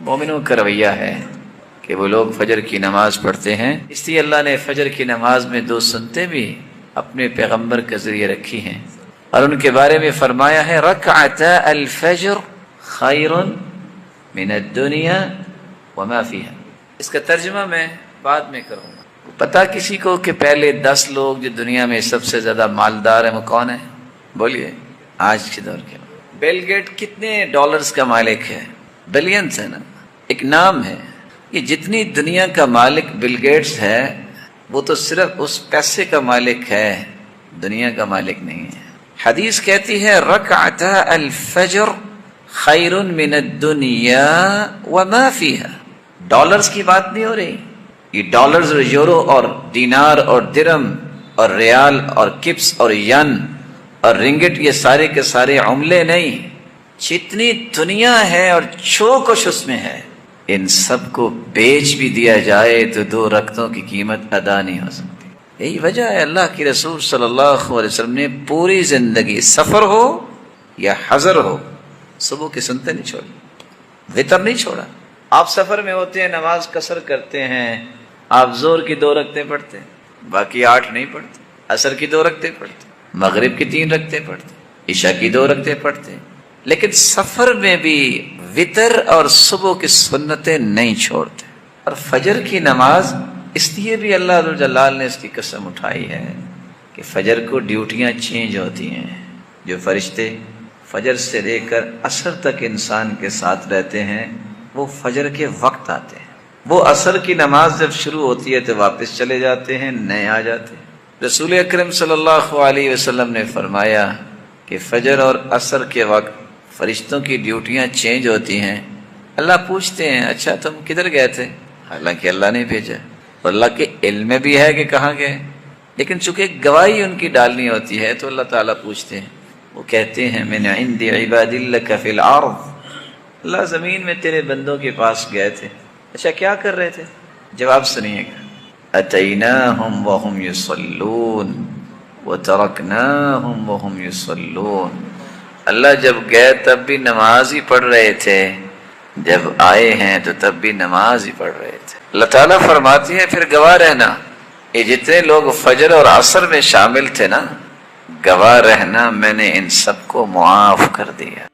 مومنوں کا رویہ ہے کہ وہ لوگ فجر کی نماز پڑھتے ہیں، اس لیے اللہ نے فجر کی نماز میں 2 سنتیں بھی اپنے پیغمبر کے ذریعے رکھی ہیں، اور ان کے بارے میں فرمایا ہے رکعتا الفجر خیر من الدنیا وما فیہا۔ اس کا ترجمہ میں بعد میں کروں گا۔ پتا کسی کو کہ پہلے 10 لوگ جو دنیا میں سب سے زیادہ مالدار ہیں وہ کون ہیں؟ بولیے آج کے دور کے۔ بل گیٹ کتنے ڈالرز کا مالک ہے؟ بلینز ہے نا، ایک نام ہے۔ یہ جتنی دنیا کا مالک بل گیٹس ہے وہ تو صرف اس پیسے کا مالک ہے، دنیا کا مالک نہیں ہے۔ حدیث کہتی ہے رکعتا الفجر خیر من الدنیا وما فیہا۔ ڈالرز کی بات نہیں ہو رہی، یہ ڈالرز اور یورو اور دینار اور درم اور ریال اور کپس اور ین اور رنگٹ، یہ سارے کے سارے عملے نہیں، جتنی دنیا ہے اور جو کچھ اس میں ہے، ان سب کو بیچ بھی دیا جائے تو 2 رکعتوں کی قیمت ادا نہیں ہو سکتی۔ یہی وجہ ہے اللہ کی رسول صلی اللہ علیہ وسلم نے پوری زندگی سفر ہو یا حضر ہو صبح کی سنتیں نہیں چھوڑی، وتر نہیں چھوڑا۔ آپ سفر میں ہوتے ہیں، نماز قصر کرتے ہیں، آپ ظہر کی 2 رکعتیں پڑھتے ہیں، باقی 8 نہیں پڑھتے، عصر کی 2 رکعتیں پڑھتے، مغرب کی 3 رکعتیں پڑھتے، عشاء کی 2 رکعتیں پڑھتے، لیکن سفر میں بھی وتر اور صبح کی سنتیں نہیں چھوڑتے۔ اور فجر کی نماز اس لیے بھی اللہ جلال نے اس کی قسم اٹھائی ہے کہ فجر کو ڈیوٹیاں چینج ہوتی ہیں، جو فرشتے فجر سے لے کر عصر تک انسان کے ساتھ رہتے ہیں وہ فجر کے وقت آتے ہیں، وہ عصر کی نماز جب شروع ہوتی ہے تو واپس چلے جاتے ہیں، نئے آ جاتے ہیں۔ رسول اکرم صلی اللہ علیہ وسلم نے فرمایا کہ فجر اور عصر کے وقت فرشتوں کی ڈیوٹیاں چینج ہوتی ہیں۔ اللہ پوچھتے ہیں اچھا تم کدھر گئے تھے؟ حالانکہ اللہ نے بھیجا، اور اللہ کے علم میں بھی ہے کہ کہاں گئے، لیکن چونکہ گواہی ان کی ڈالنی ہوتی ہے تو اللہ تعالیٰ پوچھتے ہیں۔ وہ کہتے ہیں من عند عباد لک فی الارض، اللہ زمین میں تیرے بندوں کے پاس گئے تھے، اچھا کیا کر رہے تھے؟ جواب سنیے گا، اتیناہم وہم یصلون وترکناہم وہم یصلون۔ اللہ جب گئے تب بھی نماز ہی پڑھ رہے تھے، جب آئے ہیں تو تب بھی نماز ہی پڑھ رہے تھے۔ اللہ تعالیٰ فرماتی ہے پھر گواہ رہنا، یہ جتنے لوگ فجر اور عصر میں شامل تھے نا، گواہ رہنا میں نے ان سب کو معاف کر دیا۔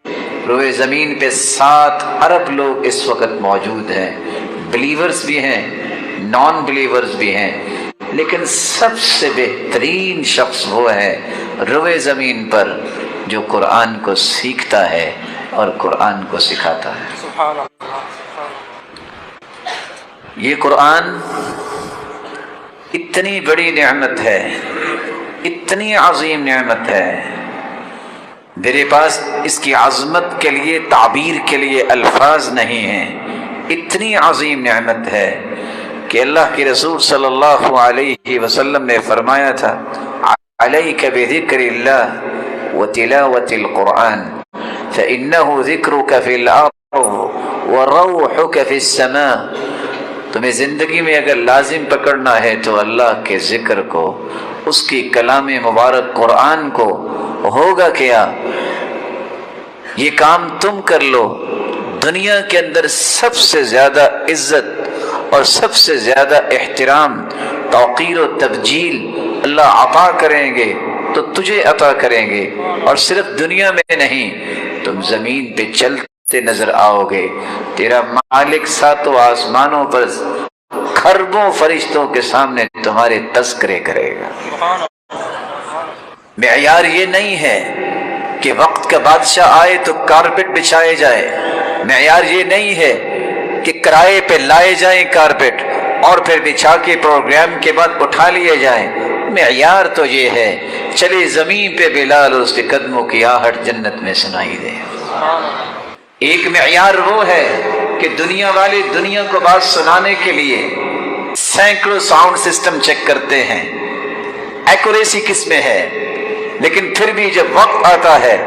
روئے زمین پہ 7 ارب لوگ اس وقت موجود ہیں، بلیورز بھی ہیں، نان بلیورز بھی ہیں، لیکن سب سے بہترین شخص وہ ہے روئے زمین پر جو قرآن کو سیکھتا ہے اور قرآن کو سکھاتا ہے۔ یہ قرآن اتنی بڑی نعمت ہے، اتنی عظیم نعمت ہے، میرے پاس اس کی عظمت کے لیے تعبیر کے لیے الفاظ نہیں ہیں، اتنی عظیم نعمت ہے کہ اللہ کے رسول صلی اللہ علیہ وسلم نے فرمایا تھا علیک بذکر اللہ وتلاوت القرآن فإنہ ذکرک فی الارض وروحک فی السماء۔ تمہیں زندگی میں اگر لازم پکڑنا ہے تو اللہ کے ذکر کو، اس کی کلام مبارک قرآن کو، ہوگا کیا؟ یہ کام تم کر لو، دنیا کے اندر سب سے زیادہ عزت اور سب سے زیادہ احترام، توقیر و تبجیل اللہ عطا کریں گے تو تجھے عطا کریں گے، اور صرف دنیا میں نہیں، تم زمین پہ چلتے نظر آؤ گے، تیرا مالک 7 آسمانوں پر خربوں فرشتوں کے سامنے تمہارے تذکرے کرے گا۔ معیار یہ نہیں ہے کہ وقت کا بادشاہ آئے تو کارپٹ بچھائے جائے، معیار یہ نہیں ہے کہ کرائے پہ لائے جائیں کارپٹ اور پھر بچھا کے پروگرام کے بعد اٹھا لیے جائیں، معیار تو یہ ہے چلے زمین پہ بلال اور اس کے قدموں کی آہٹ جنت میں سنائی دے۔ ایک معیار وہ ہے کہ دنیا والے دنیا کو بات سنانے کے لیے سینکڑوں ساؤنڈ سسٹم چیک کرتے ہیں، ایکوریسی کس میں ہے، لیکن پھر بھی جب وقت آتا ہے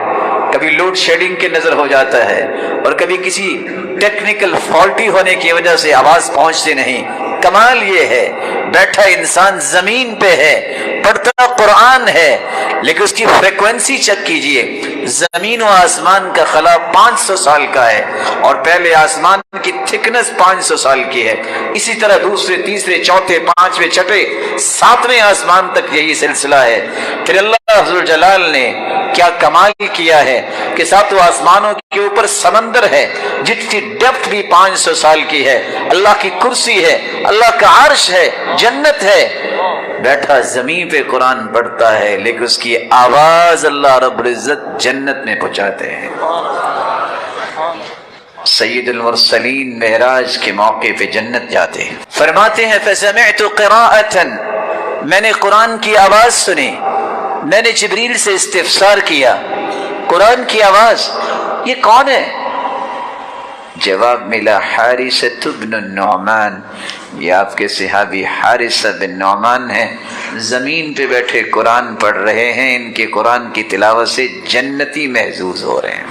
کبھی لوڈ شیڈنگ کے نظر ہو جاتا ہے اور کبھی کسی ٹیکنیکل فالٹی ہونے کی وجہ سے آواز پہنچتی نہیں۔ کمال یہ ہے بیٹھا انسان زمین پہ ہے، پڑھتا قرآن ہے، لیکن اس کی فریکوینسی چیک کیجئے، زمین و آسمان کا خلا 500 سال کا ہے، اور پہلے آسمان کی تھکنس 500 سال کی ہے، اسی طرح دوسرے تیسرے چوتھے پانچویں چھٹے ساتویں آسمان تک یہی سلسلہ ہے۔ پھر اللہ ذو الجلال نے کیا کمال کیا ہے کہ ساتوں آسمانوں کے اوپر سمندر ہے جس کی ڈیپتھ بھی 500 سال کی ہے، اللہ کی کرسی ہے، اللہ کا عرش ہے، جنت ہے، بیٹھا زمین پہ قرآن پڑھتا ہے، لیکن اس کی آواز اللہ رب العزت جنت میں پہنچاتے ہیں۔ سید المرسلین معراج کے موقع پہ جنت جاتے ہیں، فرماتے ہیں فسمعت قراءة، میں نے قرآن کی آواز سنی، میں نے جبریل سے استفسار کیا قرآن کی آواز یہ کون ہے؟ جواب ملا حارثہ بن النعمان، یہ آپ کے صحابی حارثہ بن نعمان ہیں، زمین پہ بیٹھے قرآن پڑھ رہے ہیں، ان کے قرآن کی تلاوت سے جنتی محظوظ ہو رہے ہیں۔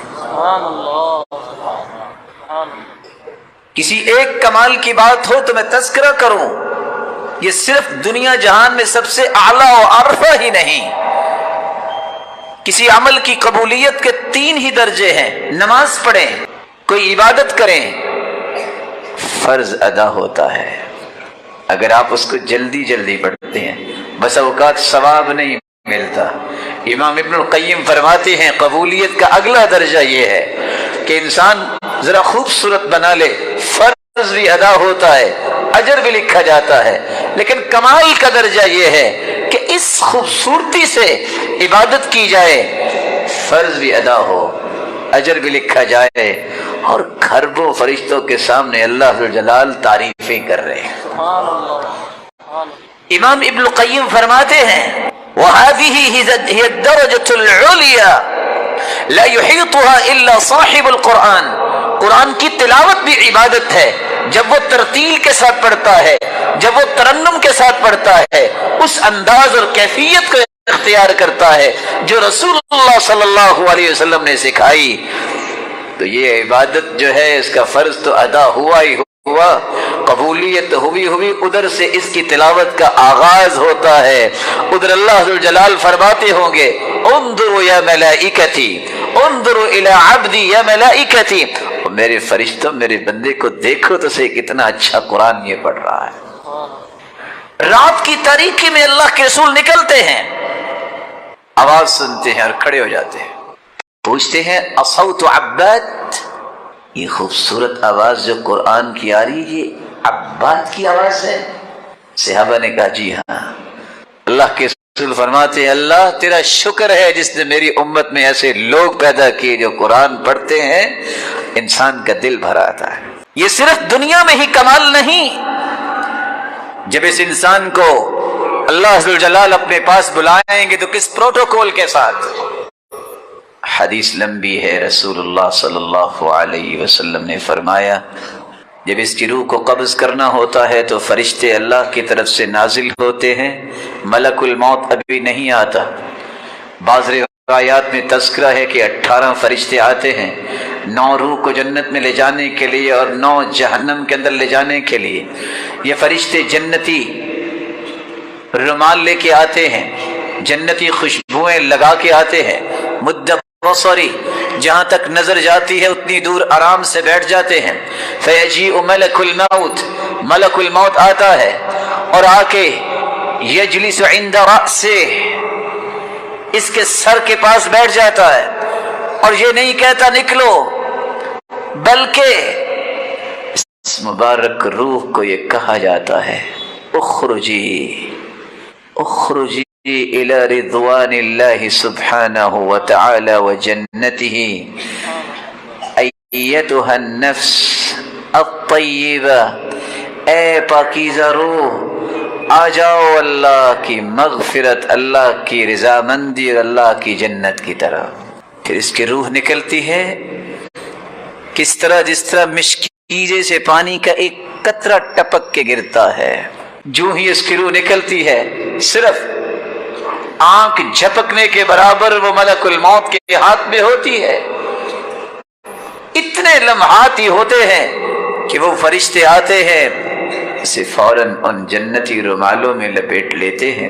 کسی ایک کمال کی بات ہو تو میں تذکرہ کروں، یہ صرف دنیا جہان میں سب سے اعلیٰ و ارفع ہی نہیں، کسی عمل کی قبولیت کے 3 ہی درجے ہیں، نماز پڑھیں، کوئی عبادت کریں، فرض ادا ہوتا ہے، اگر آپ اس کو جلدی جلدی پڑھتے ہیں بس اوقات ثواب نہیں ملتا۔ امام ابن القیم فرماتے ہیں قبولیت کا اگلا درجہ یہ ہے کہ انسان ذرا خوبصورت بنا لے، فرض بھی ادا ہوتا ہے، اجر بھی لکھا جاتا ہے، لیکن کمال کا درجہ یہ ہے کہ اس خوبصورتی سے عبادت کی جائے، فرض بھی ادا ہو، اجر بھی لکھا جائے، اور کھربوں فرشتوں کے سامنے اللہ ذو الجلال تعریفیں کر رہے ہیں۔ امام ابن القیم فرماتے ہیں وَهَذِهِ هِيَ الدَّرَجَةُ الْعُلْيَا لَا يُحِيطُهَا إِلَّا صَاحِبُ الْقُرْآنِ، قرآن کی تلاوت بھی عبادت ہے، جب وہ ترتیل کے ساتھ پڑھتا ہے، جب وہ ترنم کے ساتھ پڑھتا ہے، اس انداز اور کیفیت کو اختیار کرتا ہے جو رسول اللہ صلی اللہ علیہ وسلم نے سکھائی، تو یہ عبادت جو ہے اس کا فرض تو ادا ہوا ہی ہوا، قبولیت ہوئی ادھر سے اس کی تلاوت کا آغاز ہوتا ہے، ادھر اللہ ذو الجلال فرماتے ہوں گے انظروا یا ملائکتی انظروا الی عبدی یا ملائکتی، میرے فرشتوں میرے بندے کو دیکھو تو صحیح کتنا اچھا قرآن یہ پڑھ رہا ہے۔ رات کی تاریکی میں اللہ کے رسول نکلتے ہیں، آواز سنتے ہیں اور کھڑے ہو جاتے ہیں، پوچھتے ہیں اصوت عباد، یہ خوبصورت آواز جو قرآن کی آ رہی ہے یہ عباد کی آواز ہے؟ صحابہ نے کہا جی ہاں۔ اللہ کے رسول فرماتے ہیں اللہ تیرا شکر ہے جس نے میری امت میں ایسے لوگ پیدا کیے جو قرآن پڑھتے ہیں، انسان کا دل بھر آتا ہے۔ یہ صرف دنیا میں ہی کمال نہیں، جب اس انسان کو اللہ ذو الجلال اپنے پاس بلائیں گے تو کس پروٹوکول کے ساتھ؟ حدیث لمبی ہے، رسول اللہ صلی اللہ علیہ وسلم نے فرمایا جب اس کی روح کو قبض کرنا ہوتا ہے تو فرشتے اللہ کی طرف سے نازل ہوتے ہیں، ملک الموت ابھی نہیں آتا، بعض روایات میں تذکرہ ہے کہ 18 فرشتے آتے ہیں، 9 روح کو جنت میں لے جانے کے لیے اور 9 جہنم کے اندر لے جانے کے لیے۔ یہ فرشتے جنتی رومال لے کے آتے ہیں، جنتی خوشبوئیں لگا کے آتے ہیں، مدت بصری جہاں تک نظر جاتی ہے اتنی دور آرام سے بیٹھ جاتے ہیں، فیجیء ملک الموت، ملک الموت آتا ہے اور آ کے یجلس عند رأسہ، اس کے سر کے پاس بیٹھ جاتا ہے اور یہ نہیں کہتا نکلو، بلکہ اس مبارک روح کو یہ کہا جاتا ہے اخرجی اخرجی الى رضوان اللہ سبحانہ وتعالی وجنتہ ایتها النفس الطیبہ، اے پاکیزہ روح آ جاؤ اللہ کی مغفرت، اللہ کی رضامندی اور اللہ کی جنت کی طرف۔ پھر اس کی روح نکلتی ہے کس طرح؟ جس طرح مشکیزے سے پانی کا ایک قطرہ ٹپک کے گرتا ہے، جو ہی اس کی روح نکلتی ہے صرف آنکھ جھپکنے کے برابر وہ ملک الموت کے ہاتھ میں ہوتی ہے۔ اتنے لمحات ہی ہوتے ہیں کہ وہ فرشتے آتے ہیں، اسے فوراً ان جنتی رومالوں میں لپیٹ لیتے ہیں،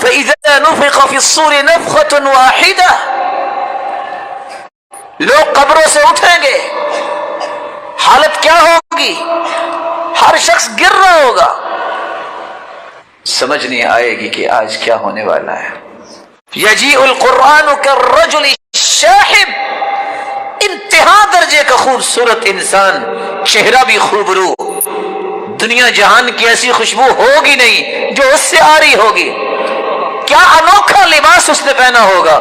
فَإِذَا نُفِخَ فِي الصُّورِ نَفْخَةٌ وَاحِدَةٌ، لوگ قبروں سے اٹھیں گے، حالت کیا ہوگی؟ ہر شخص گر رہا ہوگا، سمجھ نہیں آئے گی کہ آج کیا ہونے والا ہے۔ یجیء القرآن کالرجل الشاحب، انتہا درجے کا خوبصورت انسان، چہرہ بھی خوبرو، دنیا جہان کی ایسی خوشبو ہوگی نہیں جو اس سے آ رہی ہوگی۔ کیا انوکھا لباس اس نے پہنا ہوگا۔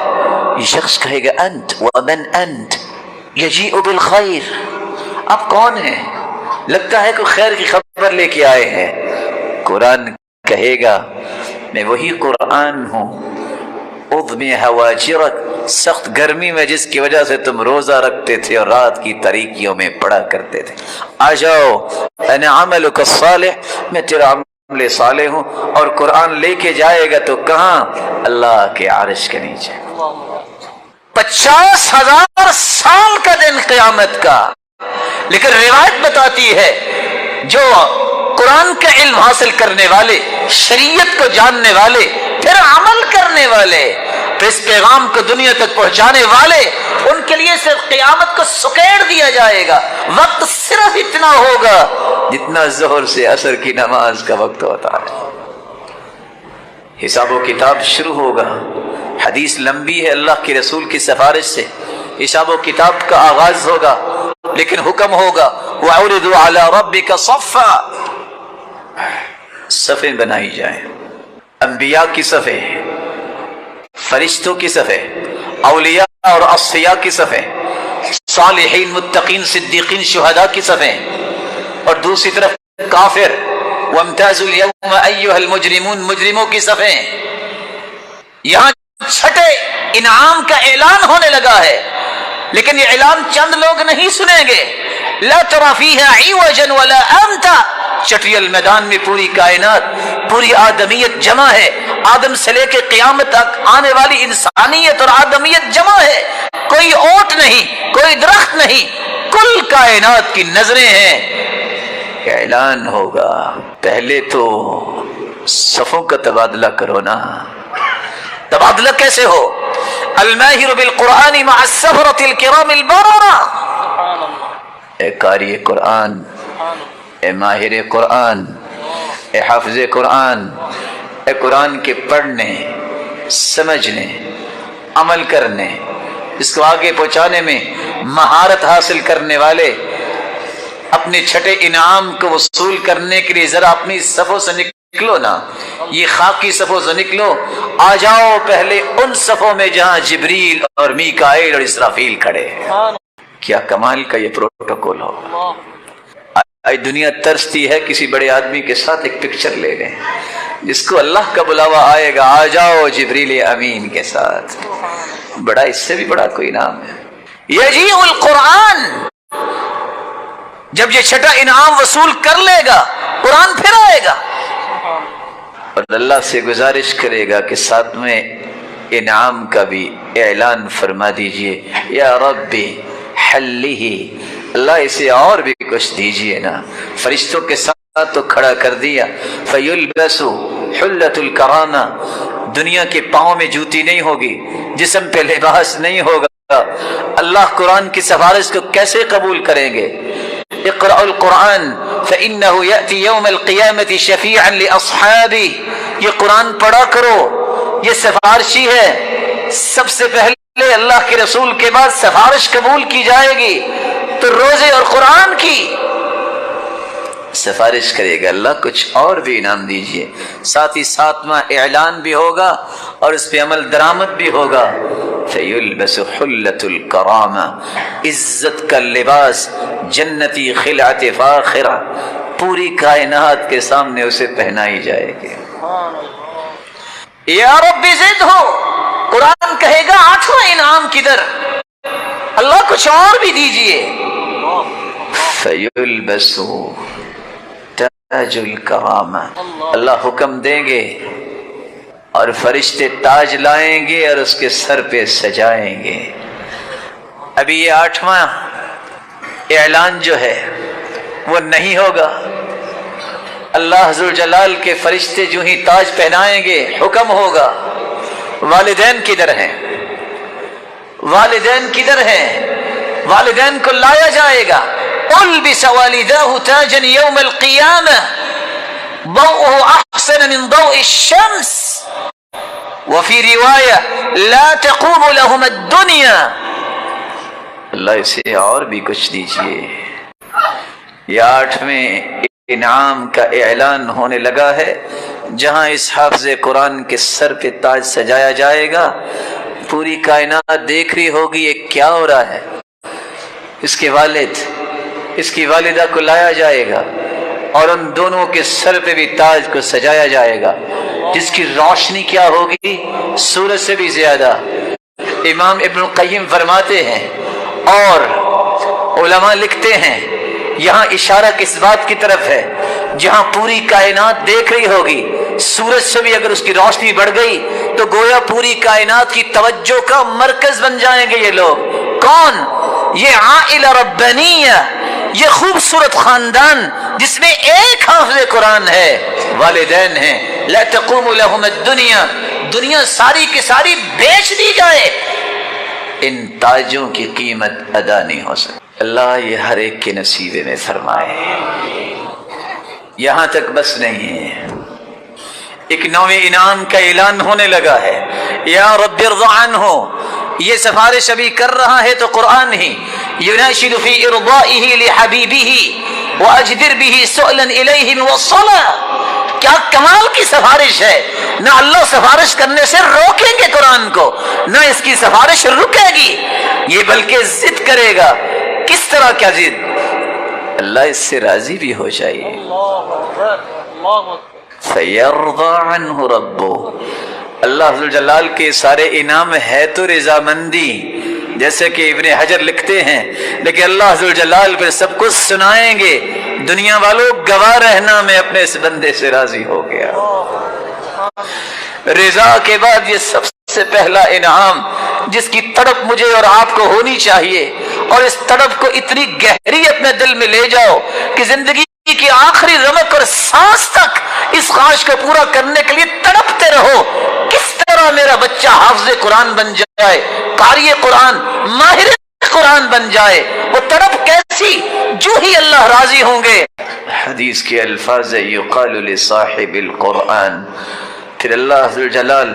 یہ شخص کہے گا انت ومن انت، یجیء بالخیر، آپ کون ہیں؟ لگتا ہے کوئی خیر کی خبر لے کے آئے ہیں۔ قرآن کہے گا میں وہی قرآن ہوں، اضمی ہواجرک، سخت گرمی میں جس کی وجہ سے تم روزہ رکھتے تھے اور رات کی تاریکیوں میں پڑھا کرتے تھے۔ آ جاؤ، انا عملک الصالح، میں تیرا عمل صالح ہوں۔ اور قرآن لے کے جائے گا تو کہاں؟ اللہ کے عرش کے نیچے۔ 50,000 سال کا دن قیامت کا، لیکن روایت بتاتی ہے جو قرآن کا علم حاصل کرنے والے، شریعت کو جاننے والے، پھر عمل کرنے والے، پھر اس پیغام کو دنیا تک پہنچانے والے، ان کے لیے صرف قیامت کو سکیڑ دیا جائے گا۔ وقت صرف اتنا ہوگا جتنا ظہر سے عصر کی نماز کا وقت ہوتا ہے۔ حساب و کتاب شروع ہوگا۔ حدیث لمبی ہے، اللہ کے رسول کی سفارش سے حساب و کتاب کا آغاز ہوگا، لیکن حکم ہوگا وَعُرِضُوا عَلَىٰ رَبِّكَ صَفًّا، صفیں بنائی جائیں، انبیاء کی صفیں، فرشتوں کی صفیں، اولیاء اور اصفیاء کی صفیں، صالحین، متقین، صدیقین، شہداء کی صفیں، اور دوسری طرف کافر، وَامْتَازُوا الْيَوْمَ أَيُّهَا الْمُجْرِمُونَ، مجرموں کی صفیں۔ یہاں چھٹے انعام کا اعلان ہونے لگا ہے، لیکن یہ اعلان چند لوگ نہیں سنیں گے۔ لا ترى فيها عوجا ولا امتا، چٹریل میدان میں پوری کائنات، پوری آدمیت جمع ہے، آدم سے لے کے قیامت تک آنے والی انسانیت اور آدمیت جمع ہے، کوئی اوٹ نہیں، کوئی درخت نہیں، کل کائنات کی نظریں ہیں۔ اعلان ہوگا، پہلے تو صفوں کا تبادلہ کرو نا۔ تبادلہ کیسے ہو؟ الماہر بالقرآن مع السفرة الکرام البررہ، اے قاری قرآن، اے ماہر قرآن، اے حافظ قرآن، اے قرآن کے پڑھنے، سمجھنے، عمل کرنے، اس کو آگے پہنچانے میں مہارت حاصل کرنے والے، اپنے چھٹے انعام کو وصول کرنے کے لیے ذرا اپنی صفوں سے نکلو نا، یہ خاکی صفوں سے نکلو، آ جاؤ پہلے ان صفوں میں جہاں جبریل اور میکائیل اور اسرافیل کھڑے ہیں۔ کیا کمال کا یہ پروٹوکول ہو۔ آج دنیا ترستی ہے کسی بڑے آدمی کے ساتھ ایک پکچر لے لیں، جس کو اللہ کا بلاوا آئے گا، آ جاؤ جبریل امین کے ساتھ، بڑا اس سے بھی بڑا کوئی نام ہے۔ یجیء القرآن، جب یہ چھٹا انعام وصول کر لے گا قرآن پھر آئے گا اور اللہ سے گزارش کرے گا کہ ساتویں انعام کا بھی اعلان فرما دیجئے، یا ربی حلہ، اللہ اسے اور بھی کچھ دیجئے نا۔ فرشتوں کے ساتھ تو کھڑا کر دیا، فیلبس حلۃ الکرامہ، دنیا کے پاؤں میں جوتی نہیں ہوگی، جسم پہ لباس نہیں ہوگا۔ اللہ قرآن کی سفارش کو کیسے قبول کریں گے؟ اقرأ القرآن فإنه يأتي يوم القيامة شفيعا لأصحابه، یہ قرآن پڑھا کرو، یہ سفارشی ہے، سب سے پہلے اللہ کے رسول کے بعد سفارش قبول کی جائے گی تو روزے اور قرآن کی سفارش کرے گا اللہ، کچھ اور بھی انعام دیجئے۔ ساتھ ہی ساتواں اعلان بھی ہوگا اور اس پہ عمل درآمد بھی ہوگا، فیلبس حلۃ الکرامہ، عزت کا لباس، جنتی خلعت فاخرہ، پوری کائنات کے سامنے اسے پہنائی جائے گی۔ یا رب زدہ، قرآن کہے گا آٹھواں انعام کدھر؟ اللہ کچھ اور بھی دیجئے۔ فیلبس تاج الکرامہ، اللہ حکم دیں گے اور فرشتے تاج لائیں گے اور اس کے سر پہ سجائیں گے۔ ابھی یہ آٹھواں اعلان جو ہے وہ نہیں ہوگا، اللہ ذوالجلال کے فرشتے جو ہی تاج پہنائیں گے حکم ہوگا والدین کدھر ہیں؟ والدین کدھر ہیں؟ والدین کو لایا جائے گا. البس والداه تاجا يوم القيامة ضوءه احسن من ضوء الشمس وفي رواية لا تقوم لهم الدنيا. اللہ اسے اور بھی کچھ دیجیے. یہ 8ویں انعام کا اعلان ہونے لگا ہے. جہاں اس حافظ قرآن کے سر پہ تاج سجایا جائے گا پوری کائنات دیکھ رہی ہوگی یہ کیا ہو رہا ہے. اس کے والد اس کی والدہ کو لایا جائے گا اور ان دونوں کے سر پہ بھی تاج کو سجایا جائے گا جس کی روشنی کیا ہوگی سورج سے بھی زیادہ. امام ابن القیم فرماتے ہیں اور علماء لکھتے ہیں یہاں اشارہ کس بات کی طرف ہے؟ جہاں پوری کائنات دیکھ رہی ہوگی سورج سے بھی اگر اس کی روشنی بڑھ گئی تو گویا پوری کائنات کی توجہ کا مرکز بن جائیں گے یہ لوگ. کون؟ یہ عائلہ ربانیہ، یہ خوبصورت خاندان جس میں ایک حافظ قرآن ہے، والدین ہیں. لا تقوم لهم الدنیا، دنیا ساری کی ساری بیچ دی جائے ان تاجوں کی قیمت ادا نہیں ہو سکتی. اللہ یہ ہر ایک کے نصیبے میں فرمائے. یہاں تک بس نہیں ہے، ایک 9ویں انعام کا اعلان ہونے لگا ہے. یا رب ارض عنہ، یہ سفارش ابھی کر رہا ہے تو قرآن ہی. يناشد في ارضائه لحبيبه واجدر به سؤلا اليه موصلا. کیا کمال کی سفارش ہے. نہ اللہ سفارش کرنے سے روکیں گے قرآن کو، نہ اس کی سفارش رکے گی، یہ بلکہ ضد کرے گا. کس طرح کیا ضد؟ اللہ اس سے راضی بھی ہو جائے. فیرضى عنہ ربو. اللہ ذوالجلال کے سارے انعام ہے تو رضامندی، جیسے کہ ابن حجر لکھتے ہیں، لیکن اللہ ذوالجلال پھر سب کچھ سنائیں گے. دنیا والوں گواہ رہنا میں اپنے اس بندے سے راضی ہو گیا. رضا کے بعد یہ سب سے پہلا انعام جس کی تڑپ مجھے اور آپ کو ہونی چاہیے، اور اس تڑپ کو اتنی گہری اپنے دل میں لے جاؤ کہ زندگی کی آخری رمق اور سانس تک اس خواہش کو پورا کرنے کے لیے تڑپتے رہو. کس طرح میرا بچہ حافظ قرآن بن جائے، قاری قرآن، ماہر قرآن بن جائے. وہ تڑپ کیسی؟ جو ہی اللہ راضی ہوں گے. حدیث کے الفاظ یقال لصاحب القرآن، پھر اللہ ذوالجلال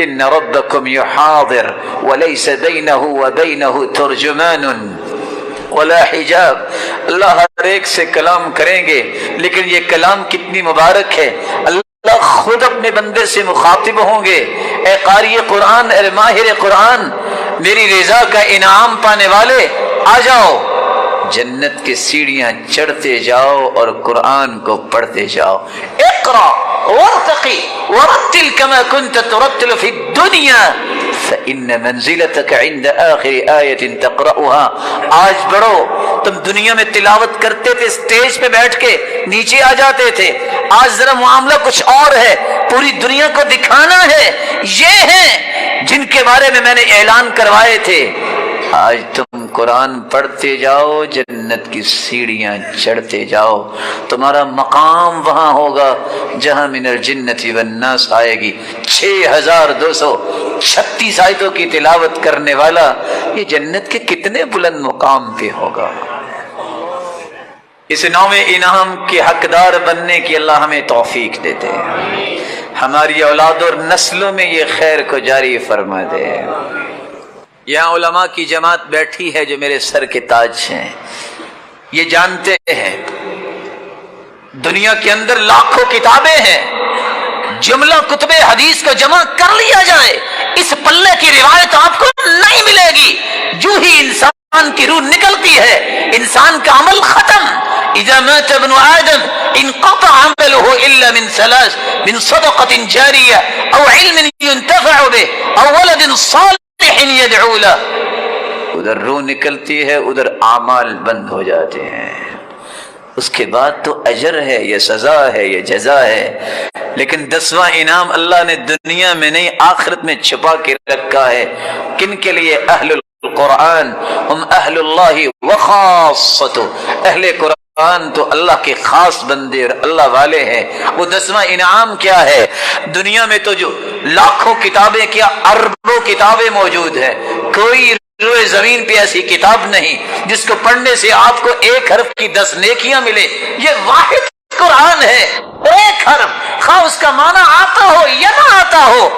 ان ربکم یحاضر ولیس بینہ وبینہ ترجمان ولا حجاب. اللہ ہر ایک سے کلام کریں گے، لیکن یہ کلام کتنی مبارک ہے. اللہ خود اپنے بندے سے مخاطب ہوں گے. اے قاری قرآن، اے ماہر قرآن، میری رضا کا انعام پانے والے آ جاؤ. جنت کی سیڑھیاں چڑھتے جاؤ اور قرآن کو پڑھتے جاؤ. اقرا وارتقی ورتل كما كنت ترتل في الدنيا فإن منزلتك عند آخر آية تقرأها. آج بڑھو. تم دنیا میں تلاوت کرتے تھے اسٹیج پہ بیٹھ کے نیچے آ جاتے تھے. آج ذرا معاملہ کچھ اور ہے، پوری دنیا کو دکھانا ہے. یہ ہیں جن کے بارے میں میں نے اعلان کروائے تھے. آج تم قرآن پڑھتے جاؤ، جنت کی سیڑھیاں چڑھتے جاؤ. تمہارا مقام وہاں ہوگا جہاں من الجنت والناس آئے گی. 6236 آیتوں کی تلاوت کرنے والا یہ جنت کے کتنے بلند مقام پہ ہوگا. اس 9ویں انعام کے حقدار بننے کی اللہ ہمیں توفیق دیتے ہیں. ہماری اولاد اور نسلوں میں یہ خیر کو جاری فرما دے. یہاں علماء کی جماعت بیٹھی ہے جو میرے سر کے تاج ہیں. یہ جانتے ہیں دنیا کے اندر لاکھوں کتابیں ہیں، جملہ کتب حدیث کو جمع کر لیا جائے اس پلے کی روایت آپ کو نہیں ملے گی. جو ہی انسان کی روح نکلتی ہے انسان کا عمل ختم. اذا مات ابن آدم انقطع عمله الا من ثلاث: من صدقة جارية او علم ينتفع به او ولد صالح يدعو له. ادھر روح نکلتی ہے ادھر اعمال بند ہو جاتے ہیں. اس کے بعد تو اجر ہے، یہ سزا ہے، یہ جزا ہے. لیکن 10واں انعام اللہ نے دنیا میں نہیں آخرت میں چھپا کے رکھا ہے. کن کے لیے؟ اہل القرآن ہم اہل اللہ وخاصتہ. اہل قرآن قرآن تو اللہ کے خاص بندے اور اللہ والے ہیں۔ وہ 10واں انعام کیا ہے؟ دنیا میں تو جو لاکھوں کتابیں، کیا اربوں کتابیں موجود ہیں، کوئی روئے زمین پہ ایسی کتاب نہیں جس کو پڑھنے سے آپ کو ایک حرف کی 10 نیکیاں ملے۔ یہ واحد قرآن ہے، ایک حرف، خواہ اس کا معنی آتا ہو یا نہ آتا ہو،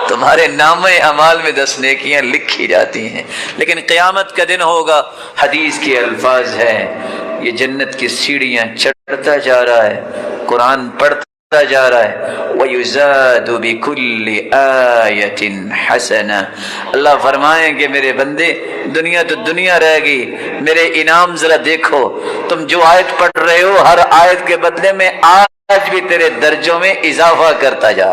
تمہارے نامہ اعمال میں 10 نیکیاں لکھی جاتی ہیں۔ لیکن قیامت کا دن ہوگا، حدیث کے الفاظ ہیں، یہ جنت کی سیڑھیاں چڑھتا جا رہا ہے، قرآن پڑھتا جا رہا ہے، وَيُزَادُ بِكُلِّ آيَةٍ حَسَنَةٍ۔ اللہ فرمائیں کہ میرے بندے، دنیا تو دنیا رہ گئی، میرے انعام ذرا دیکھو، تم جو آیت پڑھ رہے ہو ہر آیت کے بدلے میں آج بھی تیرے درجوں میں اضافہ کرتا جا رہا ہے۔